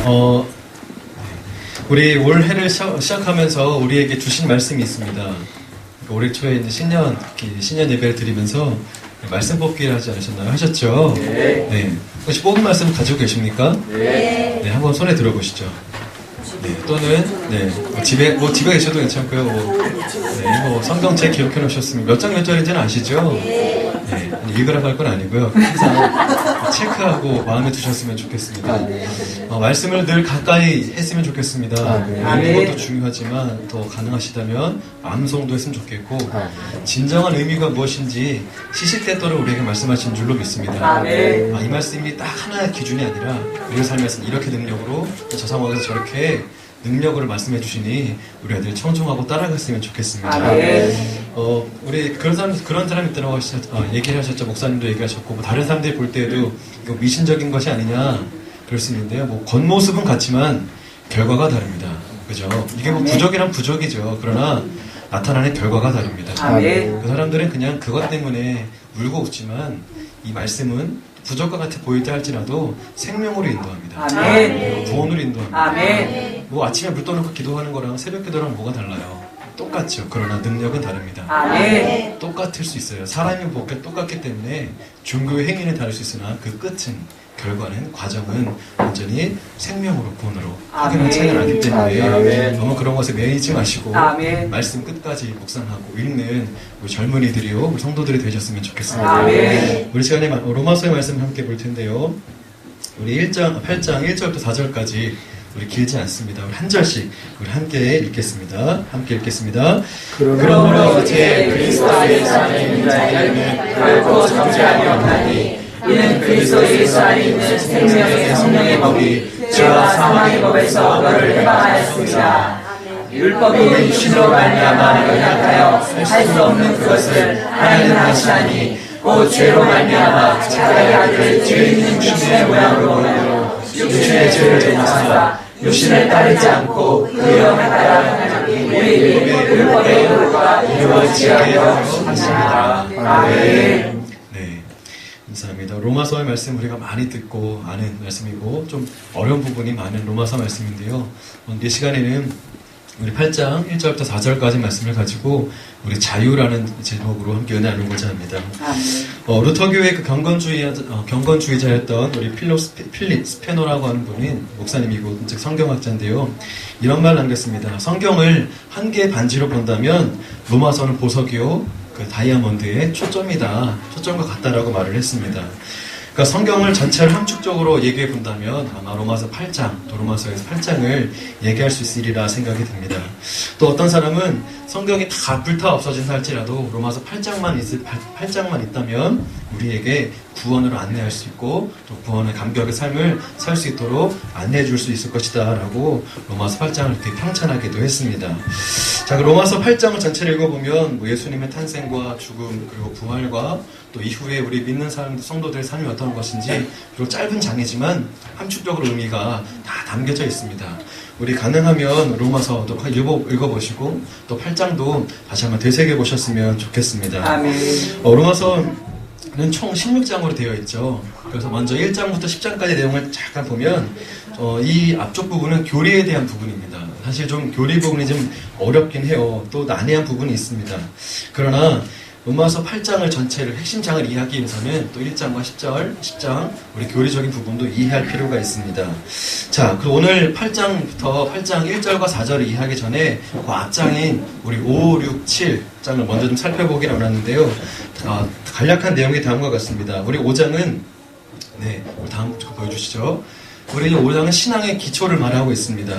어, 우리 올 해를 시작하면서 우리에게 주신 말씀이 있습니다. 올해 초에 이제 신년 예배를 드리면서 말씀 뽑기를 하지 않으셨나요? 하셨죠? 네. 혹시 뽑은 말씀 가지고 계십니까? 네. 네, 한번 손에 들어보시죠. 네, 또는 집에 계셔도 괜찮고요. 성경책 기록해 놓으셨으면 몇 장 몇 절인지는 아시죠? 네, 읽으라고 할 건 아니고요. 항상 체크하고 마음에 두셨으면 좋겠습니다. 말씀을 늘 가까이 했으면 좋겠습니다. 읽는 것도 중요하지만 더 가능하시다면 암송도 했으면 좋겠고, 진정한 의미가 무엇인지 시시때때로 우리에게 말씀하신 줄로 믿습니다. 이 말씀이 딱 하나의 기준이 아니라 우리 삶에서 이렇게 능력으로, 저 상황에서 저렇게 능력으로 말씀해 주시니 우리 아들 청종하고 따라갔으면 좋겠습니다. 우리 그런 사람 있다고 얘기를 하셨죠. 목사님도 얘기하셨고, 다른 사람들이 볼 때에도 이거 미신적인 것이 아니냐 그럴 수 있는데요. 겉모습은 같지만 결과가 다릅니다. 그죠? 이게 부적이란 부적이죠. 그러나 나타나는 결과가 다릅니다. 그 사람들은 그냥 그것 때문에 울고 웃지만 이 말씀은 부적과 같아 보이다 할지라도 생명으로 인도합니다. 구원으로 인도합니다. 아침에 물 떠놓고 기도하는 거랑 새벽 기도랑 뭐가 달라요? 똑같죠. 그러나 능력은 다릅니다. 똑같을 수 있어요. 사람이 보기에 똑같기 때문에 종교의 행위는 다를 수 있으나 그 끝은, 결과는, 과정은 완전히 생명으로, 구원으로 확연한 차이가 나기 때문에 너무 그런 것에 매이지 마시고 말씀 끝까지 묵상하고 읽는 우리 젊은이들이요, 우리 성도들이 되셨으면 좋겠습니다. 우리 시간에 로마서의 말씀을 함께 볼 텐데요. 우리 8장 1절부터 4절까지 우리 길지 않습니다. 우리 한 절씩 우리 함께 읽겠습니다. 그러므로 이제 그리스도 예수 안에 있는 자에게는 결코 정죄함이 없나니 이는 그리스도 예수 안에 있는 생명의 성령의 법이 죄와 사망의 법에서 너를 해방하였습니다. 율법이 육신으로 말미암아 연약하여 할 수 없는 그것을 하나님은 하시나니 곧 죄로 말미암아 자기의 아들을 죄 있는 육신의 모양으로 보내고 육신의 죄를 정하사 육신을 따르지 않고 그 영을 따라 우리 율법의 의가 이루어지게 하십니다. 아멘. 네, 감사합니다. 로마서의 말씀 우리가 많이 듣고 아는 말씀이고 좀 어려운 부분이 많은 로마서 말씀인데요. 오늘 이 시간에는 우리 8장 1절부터 4절까지 말씀을 가지고 우리 자유라는 제목으로 함께 은혜 나누고자 합니다. 루터교의 그 경건주의자였던 우리 필립 스페노라고 하는 분인 목사님이고 즉 성경학자인데요. 이런 말 남겼습니다. 성경을 한 개의 반지로 본다면 로마서는 보석이요, 그 다이아몬드의 초점과 같다라고 말을 했습니다. 그러니까 성경을 전체를 함축적으로 얘기해 본다면 아마 로마서 8장, 또 로마서에서 8장을 얘기할 수 있으리라 생각이 듭니다. 또 어떤 사람은 성경이 다 불타 없어진다 할지라도 로마서 8장만 있다면 우리에게 구원으로 안내할 수 있고 또 구원의 감격의 삶을 살 수 있도록 안내해 줄 수 있을 것이다 라고 로마서 8장을 이렇게 평찬하기도 했습니다. 자, 그 로마서 8장을 전체를 읽어보면 예수님의 탄생과 죽음 그리고 부활과 또 이후에 우리 믿는 성도들의 삶이 어떤 것인지 비록 짧은 장이지만 함축적으로 의미가 다 담겨져 있습니다. 우리 가능하면 로마서도 읽어보시고 또 8장도 다시 한번 되새겨보셨으면 좋겠습니다. 로마서는 총 16장으로 되어 있죠. 그래서 먼저 1장부터 10장까지 내용을 잠깐 보면 이 앞쪽 부분은 교리에 대한 부분입니다. 사실 좀 교리 부분이 좀 어렵긴 해요. 또 난해한 부분이 있습니다. 그러나 로마서 8장을 전체를 핵심장을 이해하기 위해서는 또 1장과 10장 우리 교리적인 부분도 이해할 필요가 있습니다. 자, 그럼 오늘 8장부터 8장 1절과 4절을 이해하기 전에 그 앞장인 우리 5, 6, 7장을 먼저 좀 살펴보기를 원하는데요. 간략한 내용이 다음과 같습니다. 우리 5장은 우리 다음 보여주시죠. 우리 5장은 신앙의 기초를 말하고 있습니다.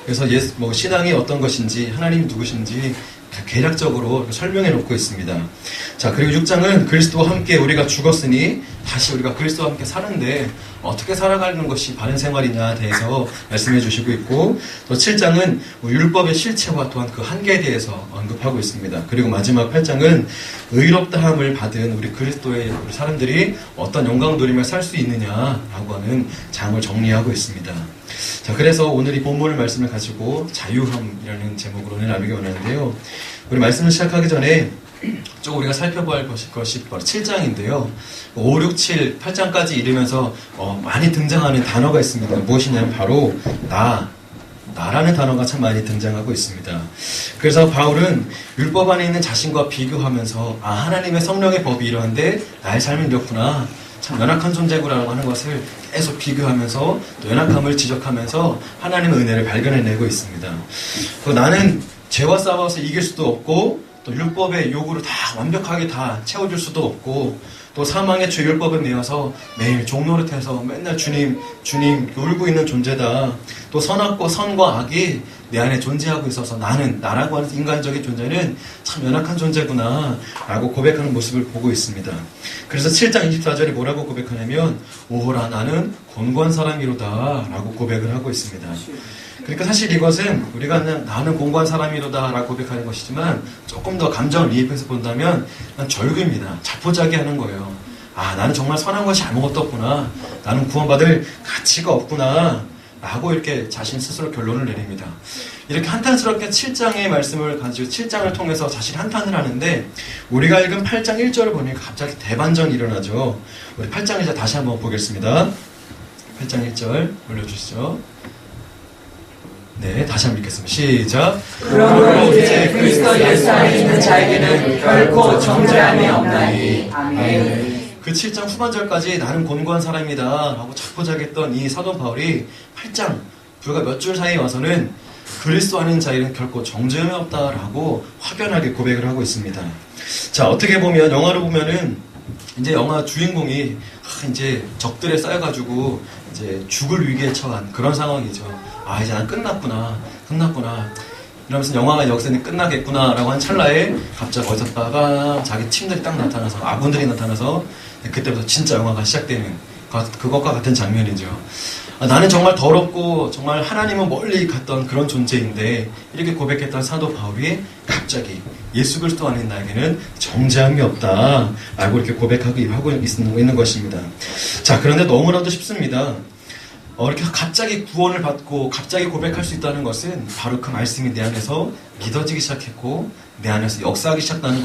그래서 신앙이 어떤 것인지, 하나님이 누구신지 개략적으로 설명해 놓고 있습니다. 자, 그리고 6장은 그리스도와 함께 우리가 죽었으니 다시 우리가 그리스도와 함께 사는데 어떻게 살아가는 것이 바른 생활이냐에 대해서 말씀해 주시고 있고, 또 7장은 율법의 실체와 또한 그 한계에 대해서 언급하고 있습니다. 그리고 마지막 8장은 의롭다함을 받은 우리 그리스도의 우리 사람들이 어떤 영광 누리며 살 수 있느냐라고 하는 장을 정리하고 있습니다. 자, 그래서 오늘 이 본문을 말씀을 가지고 자유함이라는 제목으로 오늘 나누기 원하는데요. 우리 말씀을 시작하기 전에 좀 우리가 살펴볼 것이 바로 7장인데요. 5, 6, 7, 8장까지 이르면서 많이 등장하는 단어가 있습니다. 무엇이냐면 바로 나라는 단어가 참 많이 등장하고 있습니다. 그래서 바울은 율법 안에 있는 자신과 비교하면서 하나님의 성령의 법이 이러한데 나의 삶은 이렇구나, 참 연약한 존재구나라고 하는 것을 계속 비교하면서 또 연약함을 지적하면서 하나님의 은혜를 발견해내고 있습니다. 나는 죄와 싸워서 이길 수도 없고 또 율법의 요구를 다 완벽하게 다 채워줄 수도 없고 또 사망의 죄 율법에 매여서 매일 종노릇해서 맨날 주님 울고 있는 존재다. 또 선과 악이 내 안에 존재하고 있어서 나라고 하는 인간적인 존재는 참 연약한 존재구나 라고 고백하는 모습을 보고 있습니다. 그래서 7장 24절에 뭐라고 고백하냐면 오호라 나는 곤고한 사람이로다 라고 고백을 하고 있습니다. 그러니까 사실 이것은 우리가 그냥 나는 공고한 사람이로다 라고 고백하는 것이지만 조금 더 감정을 이입해서 본다면 난 절규입니다. 자포자기하는 거예요. 나는 정말 선한 것이 아무것도 없구나, 나는 구원받을 가치가 없구나 라고 이렇게 자신 스스로 결론을 내립니다. 이렇게 한탄스럽게 7장의 말씀을 가지고 7장을 통해서 자신 한탄을 하는데 우리가 읽은 8장 1절을 보니까 갑자기 대반전이 일어나죠. 우리 8장 1절 다시 한번 보겠습니다. 8장 1절 올려주시죠. 네, 다시 한번 읽겠습니다. 시작. 그러므로 이제 그리스도 예수 안에 있는 자에게는 결코 정죄함이 없나니. 아멘. 그 7장 후반절까지 나는 곤고한 사람이다 라고 자포자기했던 이 사도 바울이 8장 불과 몇 줄 사이에 와서는 그리스도 안에 있는 자에게는 결코 정죄함이 없다라고 확연하게 고백을 하고 있습니다. 자, 어떻게 보면 영화로 보면은 이제 영화 주인공이 이제 적들에 쌓여가지고 이제 죽을 위기에 처한 그런 상황이죠. 이제 난 끝났구나 이러면서 영화가 여기서는 끝나겠구나 라고 한 찰나에 갑자기 어디서 빠밤 자기 팀들이 딱 나타나서 아군들이 나타나서 그때부터 진짜 영화가 시작되는 그것과 같은 장면이죠. 나는 정말 더럽고 정말 하나님은 멀리 갔던 그런 존재인데 이렇게 고백했던 사도 바울이 갑자기 예수 그리스도 안에 나에게는 정죄함이 없다 라고 이렇게 고백하고 있는 것입니다. 자, 그런데 너무나도 쉽습니다. 이렇게 갑자기 구원을 받고 갑자기 고백할 수 있다는 것은 바로 그 말씀이 내 안에서 믿어지기 시작했고 내 안에서 역사하기 시작했다는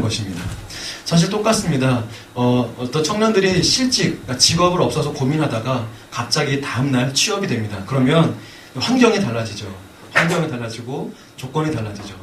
것입니다. 사실 똑같습니다. 어떤 청년들이 직업을 없어서 고민하다가 갑자기 다음날 취업이 됩니다. 그러면 환경이 달라지죠. 환경이 달라지고 조건이 달라지죠.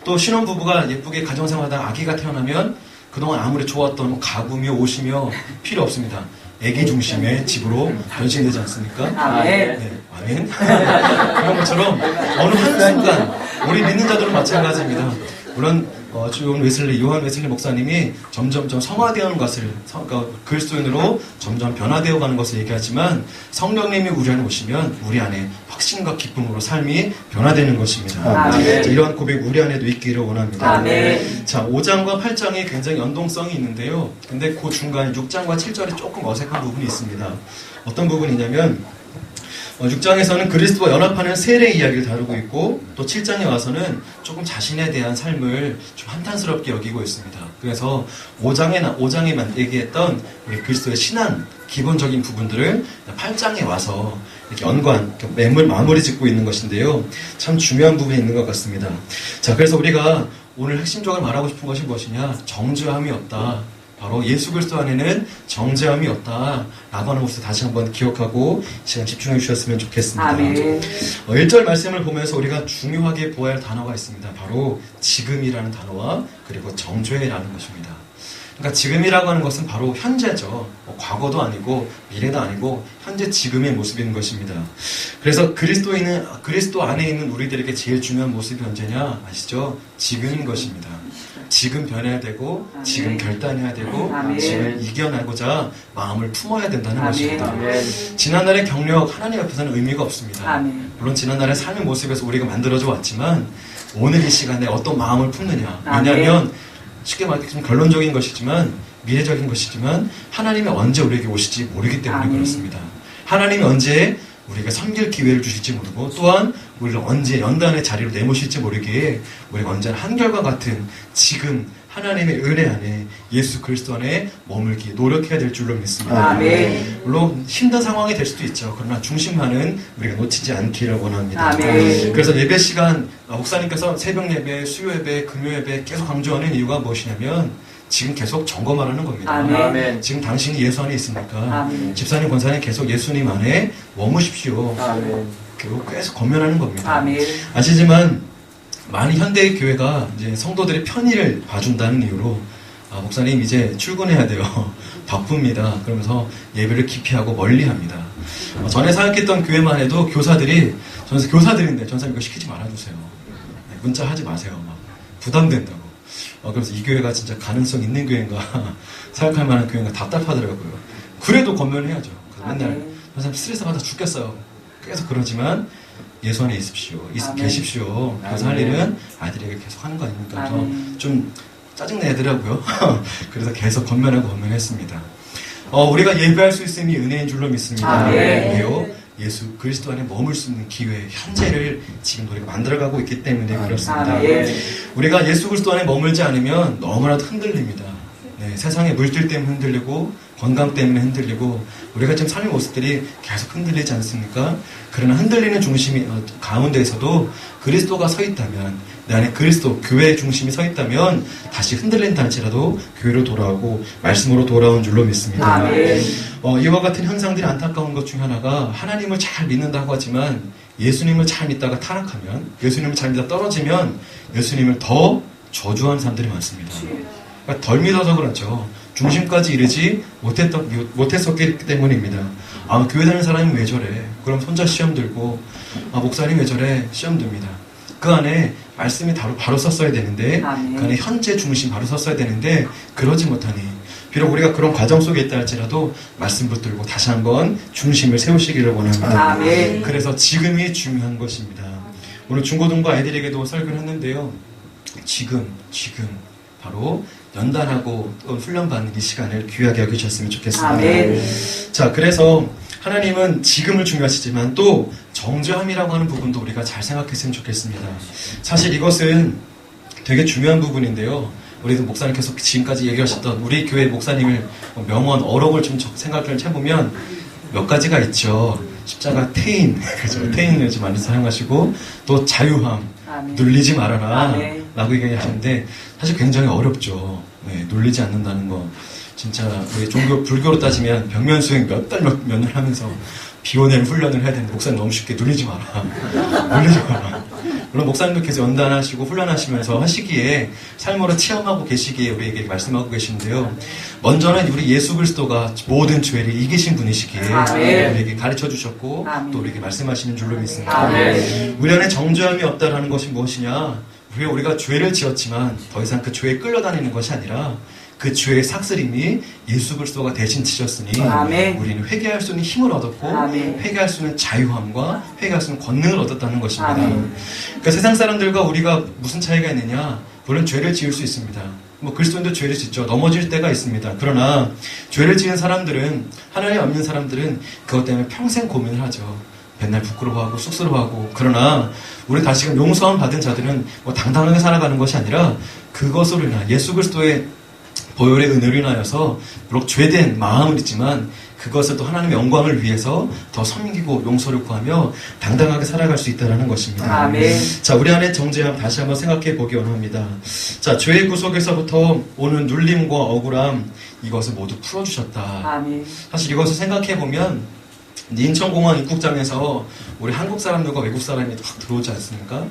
또 신혼부부가 예쁘게 가정생활하다가 아기가 태어나면 그동안 아무리 좋았던 가구며 옷이며 필요 없습니다. 애기 중심의 집으로 변신되지 않습니까? 아멘. 네, 아멘. 그런 것처럼 어느 한순간 우리 믿는 자들은 마찬가지입니다. 물론 요한 웨슬리 목사님이 점점점 성화되어가는 것을 그리스도인으로 점점 변화되어 가는 것을 얘기하지만 성령님이 우리 안에 오시면 우리 안에 확신과 기쁨으로 삶이 변화되는 것입니다. 자, 이러한 고백 우리 안에도 있기를 원합니다. 아멘. 자, 5장과 8장이 굉장히 연동성이 있는데요. 근데 그 중간 6장과 7절이 조금 어색한 부분이 있습니다. 어떤 부분이냐면 6장에서는 그리스도와 연합하는 세례 이야기를 다루고 있고 또 7장에 와서는 조금 자신에 대한 삶을 좀 한탄스럽게 여기고 있습니다. 그래서 5장에만 얘기했던 우리 그리스도의 신앙 기본적인 부분들을 8장에 와서 이렇게 마무리 짓고 있는 것인데요. 참 중요한 부분이 있는 것 같습니다. 자, 그래서 우리가 오늘 핵심적으로 말하고 싶은 것이 무엇이냐? 정죄함이 없다. 바로 예수 그리스도 안에는 정죄함이 없다 라고 하는 것을 다시 한번 기억하고 시간 집중해 주셨으면 좋겠습니다. 아멘. 1절 말씀을 보면서 우리가 중요하게 보아야 할 단어가 있습니다. 바로 지금이라는 단어와 그리고 정죄라는 것입니다. 그러니까 지금이라고 하는 것은 바로 현재죠. 과거도 아니고 미래도 아니고 현재 지금의 모습인 것입니다. 그래서 그리스도 안에 있는 우리들에게 제일 중요한 모습이 언제냐 아시죠? 지금인 것입니다. 지금 변해야 되고 지금 결단해야 되고 지금 이겨내고자 마음을 품어야 된다는 것입니다. 지난날의 경력 하나님 앞에서는 의미가 없습니다. 물론 지난날의 삶의 모습에서 우리가 만들어져 왔지만 오늘 이 시간에 어떤 마음을 품느냐. 왜냐하면 쉽게 말해서 결론적인 것이지만 미래적인 것이지만 하나님이 언제 우리에게 오실지 모르기 때문에 그렇습니다. 하나님이 언제 우리가 섬길 기회를 주실지 모르고 또한 우리를 언제 연단의 자리로 내모실지 모르기에 우리가 언제나 한결과 같은 지금 하나님의 은혜 안에 예수 그리스도 안에 머물기 노력해야 될 줄로 믿습니다. 아멘. 물론 힘든 상황이 될 수도 있죠. 그러나 중심만은 우리가 놓치지 않기를 원합니다. 아멘. 그래서 예배 시간 목사님께서 새벽 예배, 수요 예배, 금요 예배 계속 강조하는 이유가 무엇이냐면 지금 계속 점검하라는 겁니다. 아멘. 지금 당신이 예수 안에 있습니까? 아멘. 집사님, 권사님 계속 예수님 안에 머무십시오. 아멘. 계속 권면하는 겁니다. 아멘. 아시지만 많은 현대의 교회가 이제 성도들의 편의를 봐준다는 이유로 목사님 이제 출근해야 돼요. 바쁩니다. 그러면서 예배를 기피하고 멀리합니다. 전에 사역했던 교회만 해도 교사들이 교사들인데 전사님 이거 시키지 말아주세요. 문자 하지 마세요. 막 부담된다고. 그래서 이 교회가 진짜 가능성 있는 교회인가 사역할 만한 교회인가 답답하더라고요. 그래도 권면해야죠. 맨날 전사님 스트레스 받아 죽겠어요. 계속 그러지만 예수 안에 있으십시오. 계십시오. 그래서 할 일은 아이들에게 계속 하는 거 아닙니까? 좀 짜증내더라고요. 그래서 계속 권면했습니다. 우리가 예배할 수 있음이 은혜인 줄로 믿습니다. 왜요? 예수 그리스도 안에 머물 수 있는 기회, 현재를 지금 우리가 만들어가고 있기 때문에 그렇습니다. 우리가 예수 그리스도 안에 머물지 않으면 너무나도 흔들립니다. 네, 세상의 물질 때문에 흔들리고 건강 때문에 흔들리고 우리가 지금 삶의 모습들이 계속 흔들리지 않습니까? 그러나 흔들리는 중심이 가운데에서도 그리스도가 서 있다면 내 안에 그리스도 교회의 중심이 서 있다면 다시 흔들린다 할지라도 교회로 돌아오고 말씀으로 돌아온 줄로 믿습니다. 이와 같은 현상들이 안타까운 것 중 하나가 하나님을 잘 믿는다고 하지만 예수님을 잘 믿다가 타락하면 예수님을 잘 믿다 떨어지면 예수님을 더 저주하는 사람들이 많습니다. 그러니까 덜 믿어서 그렇죠. 중심까지 이르지 못했었기 때문입니다. 교회 다니는 사람이 왜 저래? 그럼 혼자 시험 들고 목사님 왜 저래? 시험 듭니다. 그 안에 말씀이 바로 섰어야 되는데 그 안에 현재 중심 바로 섰어야 되는데 그러지 못하니 비록 우리가 그런 과정 속에 있다 할지라도 말씀 붙들고 다시 한번 중심을 세우시기를 원합니다. 그래서 지금이 중요한 것입니다. 오늘 중고등부 아이들에게도 설교를 했는데요. 지금 바로 연단하고 훈련받는 이 시간을 귀하게 여기셨으면 좋겠습니다. 자, 그래서 하나님은 지금을 중요하시지만 또 정죄함이라고 하는 부분도 우리가 잘 생각했으면 좋겠습니다. 사실 이것은 되게 중요한 부분인데요. 우리도 목사님께서 지금까지 얘기하셨던 우리 교회 목사님을 명언, 어록을 좀 생각을 해보면 몇 가지가 있죠. 십자가 태인, 그죠? 태인을 좀 많이 사용하시고 또 자유함, 눌리지 말아라 라고 얘기하셨는데 사실 굉장히 어렵죠. 네, 눌리지 않는다는 거. 진짜 우리 불교로 따지면 벽면수행 몇 년을 하면서 비워낸 훈련을 해야 되는데 목사님 너무 쉽게 눌리지 마라. 물론 목사님들께서 연단하시고 훈련하시면서 하시기에 삶으로 체험하고 계시기에 우리에게 말씀하고 계시는데요. 먼저는 우리 예수 그리스도가 모든 죄를 이기신 분이시기에 우리에게 가르쳐 주셨고 또 우리에게 말씀하시는 줄로 믿습니다. 우리 안에 정죄함이 없다라는 것이 무엇이냐? 우리가 죄를 지었지만 더 이상 그 죄에 끌려다니는 것이 아니라 그 죄의 삭슬임이 예수 그리스도가 대신 지셨으니 우리는 회개할 수 있는 힘을 얻었고 회개할 수 있는 자유함과 회개할 수 있는 권능을 얻었다는 것입니다. 그러니까 세상 사람들과 우리가 무슨 차이가 있느냐? 물론 죄를 지을 수 있습니다. 그리스도인도 죄를 짓죠. 넘어질 때가 있습니다. 그러나 죄를 지은 사람들은 하나님 없는 사람들은 그것 때문에 평생 고민을 하죠. 맨날 부끄러워하고 쑥스러워하고. 그러나 우리 다시금 용서함 받은 자들은 당당하게 살아가는 것이 아니라 그것으로 인하 예수 그리스도의 보혈의 은혜로 인하여서 비록 죄된 마음은 있지만 그것을 또 하나님의 영광을 위해서 더 섬기고 용서를 구하며 당당하게 살아갈 수 있다는 것입니다. 자, 우리 안에 정죄함 다시 한번 생각해 보기 원합니다. 자, 죄의 구속에서부터 오는 눌림과 억울함 이것을 모두 풀어주셨다. 사실 이것을 생각해 보면 인천공항 입국장에서 우리 한국 사람들과 외국 사람이 확 들어오지 않습니까?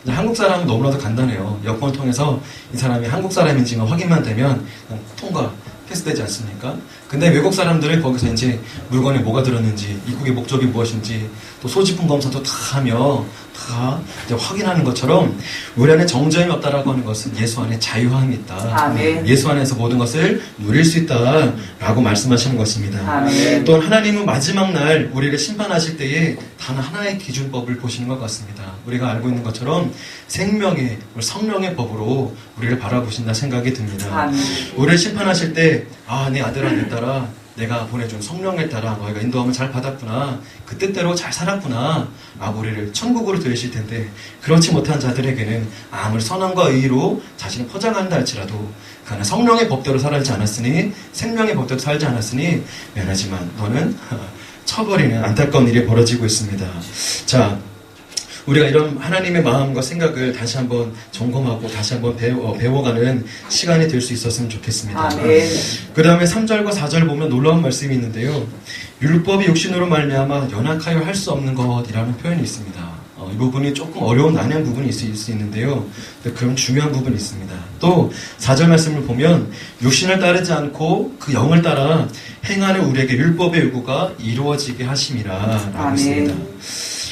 한국 사람은 너무나도 간단해요. 여권을 통해서 이 사람이 한국 사람인지만 확인만 되면 그냥 통과, 패스되지 않습니까? 근데 외국 사람들은 거기서 이제 물건에 뭐가 들었는지, 입국의 목적이 무엇인지, 또 소지품 검사도 다 하며 다 이제 확인하는 것처럼 우리 안에 정죄함이 없다라고 하는 것은 예수 안에 자유함이 있다. 예수 안에서 모든 것을 누릴 수 있다라고 말씀하시는 것입니다. 또 하나님은 마지막 날 우리를 심판하실 때에 단 하나의 기준법을 보시는 것 같습니다. 우리가 알고 있는 것처럼 생명의 성령의 법으로 우리를 바라보신다 생각이 듭니다. 우리를 심판하실 때 내 아들아 내 딸아 내가 보내준 성령에 따라 너희가 인도함을 잘 받았구나. 그 뜻대로 잘 살았구나. 우리를 천국으로 들으실 텐데 그렇지 못한 자들에게는 아무리 선함과 의로 자신을 포장한다 할지라도 그는 성령의 법대로 살지 않았으니 생명의 법대로 살지 않았으니 미안하지만 너는 쳐버리는 안타까운 일이 벌어지고 있습니다. 자, 우리가 이런 하나님의 마음과 생각을 다시 한번 점검하고 다시 한번 배워가는 시간이 될 수 있었으면 좋겠습니다. 그 다음에 3절과 4절 보면 놀라운 말씀이 있는데요. 율법이 육신으로 말미암아 연약하여 할 수 없는 것이라는 표현이 있습니다. 이 부분이 조금 어려운 난해한 부분이 있을 수 있는데요. 그런 중요한 부분이 있습니다. 또 4절 말씀을 보면 육신을 따르지 않고 그 영을 따라 행하는 우리에게 율법의 요구가 이루어지게 하심이라 라고 있습니다.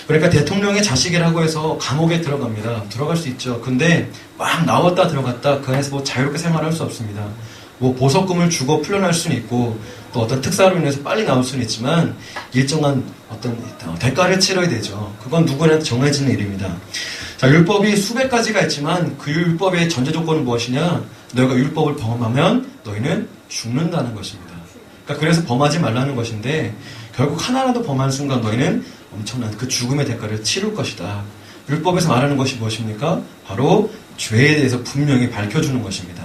그러니까 대통령의 자식이라고 해서 감옥에 들어갑니다. 들어갈 수 있죠. 근데 막 나왔다 들어갔다 그 안에서 뭐 자유롭게 생활할 수 없습니다. 뭐 보석금을 주고 풀려날 수는 있고 또 어떤 특사로 인해서 빨리 나올 수는 있지만 일정한 어떤 대가를 치러야 되죠. 그건 누구나 정해지는 일입니다. 자, 율법이 수백 가지가 있지만 그 율법의 전제 조건은 무엇이냐? 너희가 율법을 범하면 너희는 죽는다는 것입니다. 그러니까 그래서 범하지 말라는 것인데 결국 하나라도 범한 순간 너희는 엄청난 그 죽음의 대가를 치를 것이다. 율법에서 말하는 것이 무엇입니까? 바로 죄에 대해서 분명히 밝혀주는 것입니다.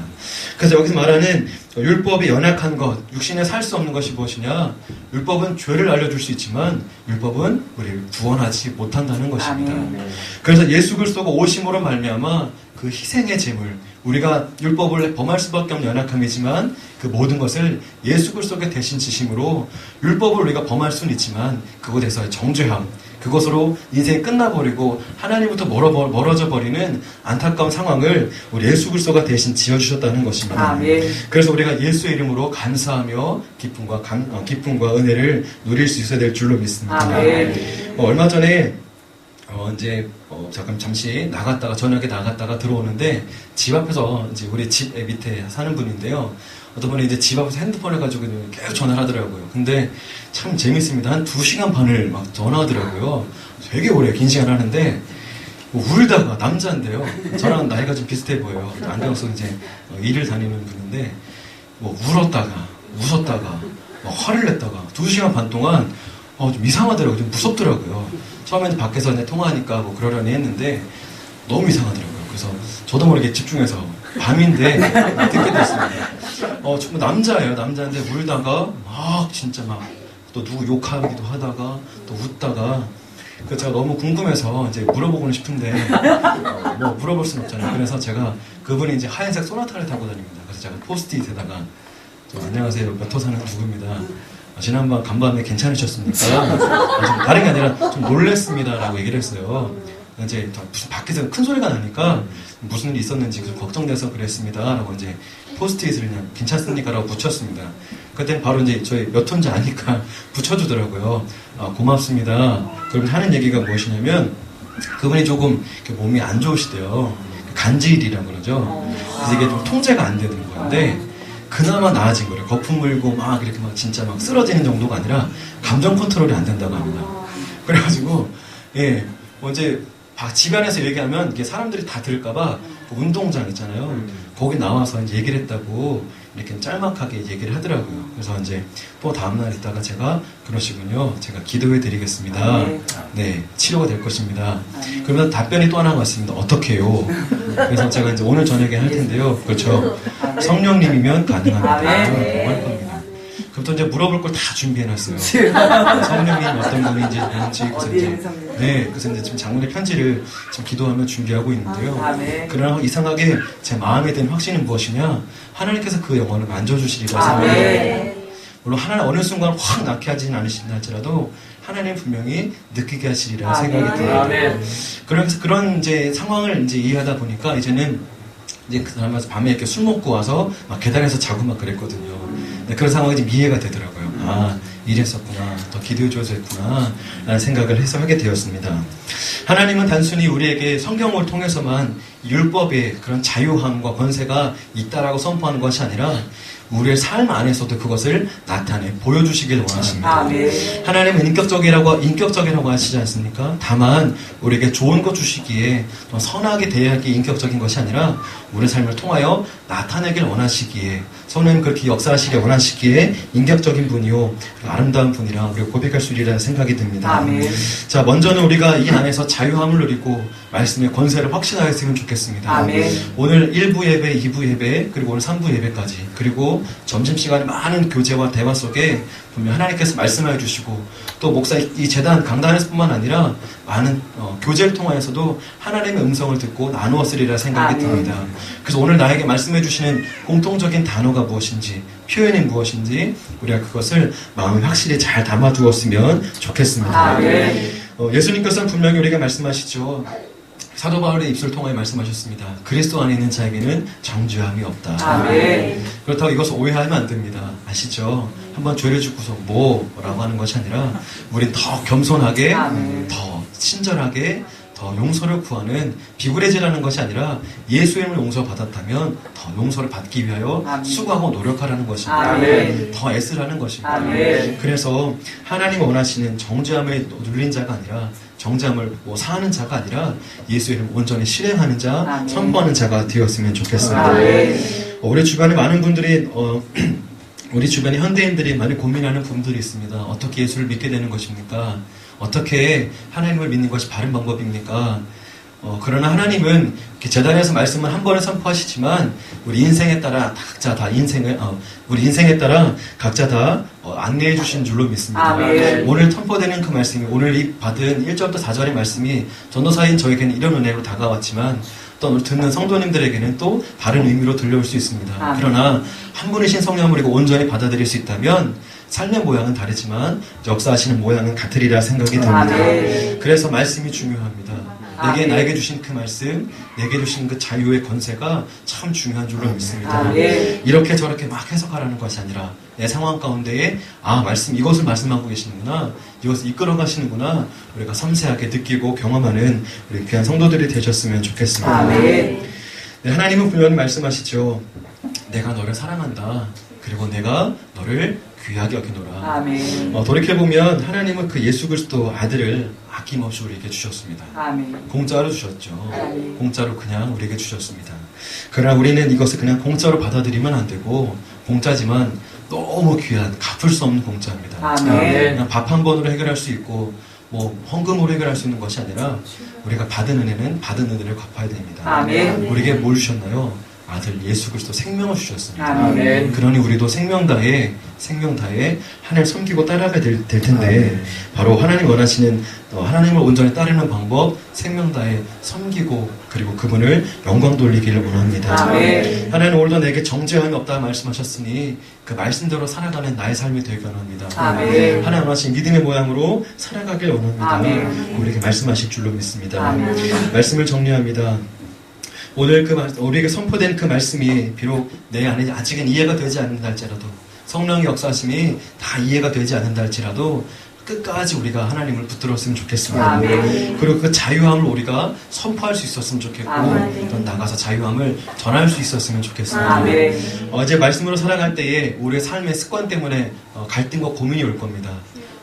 그래서 여기서 말하는 율법이 연약한 것, 육신에 살 수 없는 것이 무엇이냐? 율법은 죄를 알려줄 수 있지만 율법은 우리를 구원하지 못한다는 것입니다. 그래서 예수 그리스도가 오심으로 말미암아 그 희생의 제물, 우리가 율법을 범할 수밖에 없는 연약함이지만 그 모든 것을 예수 그리스도의 대신 지심으로 율법을 우리가 범할 수는 있지만 그것에서의 정죄함, 그것으로 인생이 끝나버리고 하나님부터 멀어져 버리는 안타까운 상황을 우리 예수 그리스도가 대신 지어주셨다는 것입니다. 그래서 우리가 예수의 이름으로 감사하며 기쁨과 은혜를 누릴 수 있어야 될 줄로 믿습니다. 얼마 전에 잠시 나갔다가 저녁에 나갔다가 들어오는데 집 앞에서 이제 우리 집 밑에 사는 분인데요. 어떤 분이 이제 집 앞에서 핸드폰을 가지고 계속 전화를 하더라고요. 근데 참 재밌습니다. 한 2시간 반을 막 전화하더라고요. 되게 오래 긴 시간 하는데 울다가 남자인데요. 저랑 나이가 좀 비슷해 보여요. 안경 쓰고 이제 일을 다니는 분인데 울었다가 웃었다가 화를 냈다가 2시간 반 동안 좀 이상하더라고요. 좀 무섭더라고요. 처음에는 밖에서 통화하니까 그러려니 했는데 너무 이상하더라고요. 그래서 저도 모르게 집중해서 밤인데 듣게 됐습니다. 정말 남자예요. 남자인데 울다가 진짜 또 누구 욕하기도 하다가 또 웃다가 그래서 제가 너무 궁금해서 이제 물어보고는 싶은데 물어볼 수는 없잖아요. 그래서 제가 그분이 이제 하얀색 소나타를 타고 다닙니다. 그래서 제가 포스트잇에다가 안녕하세요. 몇 호 사는 누구입니다. 지난번 간밤에 괜찮으셨습니까? 다른 게 아니라 좀 놀랬습니다라고 얘기를 했어요. 이제 무슨 밖에서 큰 소리가 나니까 무슨 일이 있었는지 걱정돼서 그랬습니다라고 이제 포스트잇을 그냥 괜찮습니까라고 붙였습니다. 그때는 바로 이제 저희 몇 호인지 아니까 붙여주더라고요. 고맙습니다. 그럼 하는 얘기가 무엇이냐면 그분이 조금 몸이 안 좋으시대요. 간질이라고 그러죠. 그래서 이게 좀 통제가 안 되는 건데 그나마 나아진 거예요. 거품 물고 이렇게 진짜 쓰러지는 정도가 아니라 감정 컨트롤이 안 된다고 합니다. 그래가지고 이제 집안에서 얘기하면 이게 사람들이 다 들을까봐 운동장 있잖아요. 거기 나와서 이제 얘기를 했다고 이렇게 짤막하게 얘기를 하더라고요. 그래서 이제 또 다음날 있다가 제가 그러시군요. 제가 기도해 드리겠습니다. 네, 치료가 될 것입니다. 그러면 답변이 또 하나가 왔습니다. 어떻게 해요? 그래서 제가 이제 오늘 저녁에 할 텐데요. 그렇죠. 성령님이면 가능합니다. 할 겁니다. 그부터 이제 물어볼 걸 다 준비해놨어요. 성령님 어떤 분인지 그래서 이제 지금 장문의 편지를 지금 기도하며 준비하고 있는데요. 그러나 이상하게 제 마음에 든 확신은 무엇이냐? 하나님께서 그 영혼을 만져주시리라 생각해요. 물론 하나님 어느 순간 확 낳게 하지는 않으신다 할지라도 하나님 분명히 느끼게 하시리라 생각이 듭니다. 그래서 그런 이제 상황을 이제 이해하다 보니까 이제는 이제 그 사람에서 밤에 이렇게 술 먹고 와서 계단에서 자고 그랬거든요. 그런 상황이 좀 이해가 되더라고요. 이랬었구나. 더 기도해줘서 했구나. 라는 생각을 해서 하게 되었습니다. 하나님은 단순히 우리에게 성경을 통해서만 율법의 그런 자유함과 권세가 있다라고 선포하는 것이 아니라 우리의 삶 안에서도 그것을 나타내 보여주시길 원하십니다. 아멘. 하나님은 인격적이라고 하시지 않습니까? 다만 우리에게 좋은 것 주시기에 선하게 대하기 인격적인 것이 아니라 우리의 삶을 통하여 나타내길 원하시기에, 성령님 그렇게 역사하시길 원하시기에 인격적인 분이요 아름다운 분이라 우리가 고백할 수 있리라 생각이 듭니다. 아멘. 자, 먼저는 우리가 이 안에서 자유함을 누리고 말씀의 권세를 확신하였으면 좋겠습니다. 아멘. 오늘 1부 예배, 2부 예배, 그리고 오늘 3부 예배까지, 그리고 점심시간에 많은 교제와 대화 속에 분명 하나님께서 말씀해 주시고, 또 목사 이 재단 강단에서뿐만 아니라 많은 교제를 통하여서도 하나님의 음성을 듣고 나누었으리라 생각이 아멘. 듭니다. 그래서 오늘 나에게 말씀해 주시는 공통적인 단어가 무엇인지, 표현이 무엇인지 우리가 그것을 마음에 확실히 잘 담아두었으면 좋겠습니다. 아멘. 예수님께서는 분명히 우리에게 말씀하시죠. 사도 바울의 입술을 통하여 말씀하셨습니다. 그리스도 안에 있는 자에게는 정죄함이 없다. 아멘. 그렇다고 이것을 오해하면 안 됩니다. 아시죠? 한번 죄를 짓고서 뭐라고 하는 것이 아니라 우린 더 겸손하게, 아멘. 더 친절하게, 더 용서를 구하는, 비굴해지라는 것이 아니라 예수의 이름을 용서받았다면 더 용서를 받기 위하여 아멘. 수고하고 노력하라는 것입니다. 아멘. 더 애쓰라는 것입니다. 아멘. 그래서 하나님이 원하시는 정죄함에 눌린 자가 아니라, 정죄함을 사하는 자가 아니라 예수의 이름을 온전히 실행하는 자, 아멘. 선포하는 자가 되었으면 좋겠습니다. 아멘. 우리 주변에 많은 분들이 우리 주변에 현대인들이 많이 고민하는 부분들이 있습니다. 어떻게 예수를 믿게 되는 것입니까? 어떻게 하나님을 믿는 것이 바른 방법입니까? 그러나 하나님은 재단에서 말씀을 한 번에 선포하시지만 우리 인생에 따라 각자 다 우리 인생에 따라 각자 다 안내해 주신 줄로 믿습니다. 아멘. 오늘 선포되는 그 말씀이, 오늘 받은 1절부터 4절의 말씀이 전도사인 저에게는 이런 은혜로 다가왔지만 또 듣는 성도님들에게는 또 다른 의미로 들려올 수 있습니다. 아멘. 그러나 한 분이신 성령을 우리가 온전히 받아들일 수 있다면 삶의 모양은 다르지만 역사하시는 모양은 같으리라 생각이 듭니다. 아멘. 그래서 말씀이 중요합니다. 아멘. 나에게 주신 그 말씀, 내게 주신 그 자유의 권세가 참 중요한 줄로 믿습니다. 아멘. 이렇게 저렇게 막 해석하라는 것이 아니라 내 상황 가운데에 이것을 말씀하고 계시는구나, 이것을 이끌어 가시는구나, 우리가 섬세하게 느끼고 경험하는 우리 귀한 성도들이 되셨으면 좋겠습니다. 아멘. 네, 하나님은 분명히 말씀하시죠. 내가 너를 사랑한다. 그리고 내가 너를 귀하게 여기노라. 아멘. 돌이켜보면 하나님은 그 예수 그리스도 아들을 아낌없이 우리에게 주셨습니다. 아멘. 공짜로 주셨죠. 아멘. 공짜로 그냥 우리에게 주셨습니다. 그러나 우리는 이것을 그냥 공짜로 받아들이면 안 되고, 공짜지만 너무 귀한, 갚을 수 없는 공짜입니다. 아멘. 그냥 밥 한 번으로 해결할 수 있고 헌금으로 해결할 수 있는 것이 아니라 우리가 받은 은혜는 받은 은혜를 갚아야 됩니다. 아멘. 우리에게 뭘 주셨나요? 아들 예수 그리스도 생명을 주셨습니다. 아멘. 그러니 우리도 생명 다해 하나님을 섬기고 따라가야 될 텐데, 바로 하나님 원하시는 하나님을 온전히 따르는 방법, 생명 다해 섬기고 그리고 그분을 영광 돌리기를 원합니다. 아멘. 하나님 오늘도 내게 정죄함이 없다 말씀하셨으니 그 말씀대로 살아가는 나의 삶이 되길 원합니다. 아멘. 하나님 원하신 믿음의 모양으로 살아가길 원합니다. 아멘. 우리에게 말씀하실 줄로 믿습니다. 아멘. 말씀을 정리합니다. 오늘 우리에게 선포된 그 말씀이 비록 내 안에 아직은 이해가 되지 않는다 할지라도, 성령의 역사심이 다 이해가 되지 않는다 할지라도 끝까지 우리가 하나님을 붙들었으면 좋겠습니다. 아멘. 그리고 그 자유함을 우리가 선포할 수 있었으면 좋겠고, 아멘. 또 나가서 자유함을 전할 수 있었으면 좋겠습니다. 아멘. 어제 말씀으로 살아갈 때에 우리의 삶의 습관 때문에 갈등과 고민이 올 겁니다.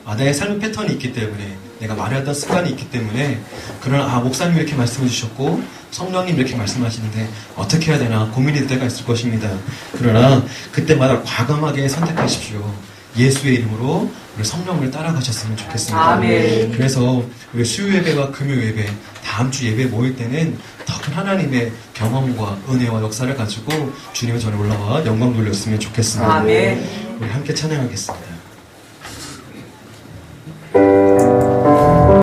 나의 삶의 패턴이 있기 때문에, 내가 말해왔던 습관이 있기 때문에, 그러나 목사님이 이렇게 말씀해 주셨고 성령님 이렇게 말씀하시는데 어떻게 해야 되나 고민이 될 때가 있을 것입니다. 그러나 그때마다 과감하게 선택하십시오. 예수의 이름으로 우리 성령을 따라가셨으면 좋겠습니다. 아멘. 그래서 우리 수요 예배와 금요 예배, 다음 주 예배 모일 때는 더 큰 하나님의 경험과 은혜와 역사를 가지고 주님의 전에 올라와 영광 돌렸으면 좋겠습니다. 아멘. 우리 함께 찬양하겠습니다.